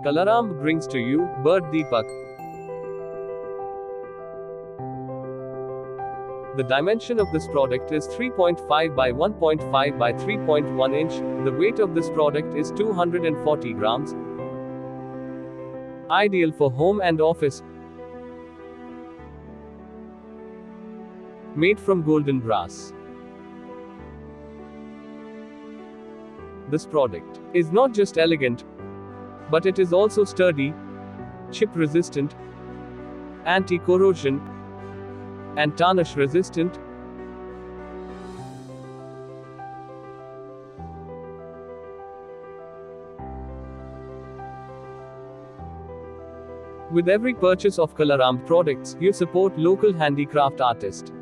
Kalarambh brings to you bird Deepak. The dimension of this product is 3.5 by 1.5 by 3.1 inch. The weight of this product is 240 grams. Ideal for home and office. Made from golden brass. This product is not just elegant, but it is also sturdy, chip resistant, anti-corrosion, and tarnish resistant. With every purchase of Kalarambh products, you support local handicraft artist.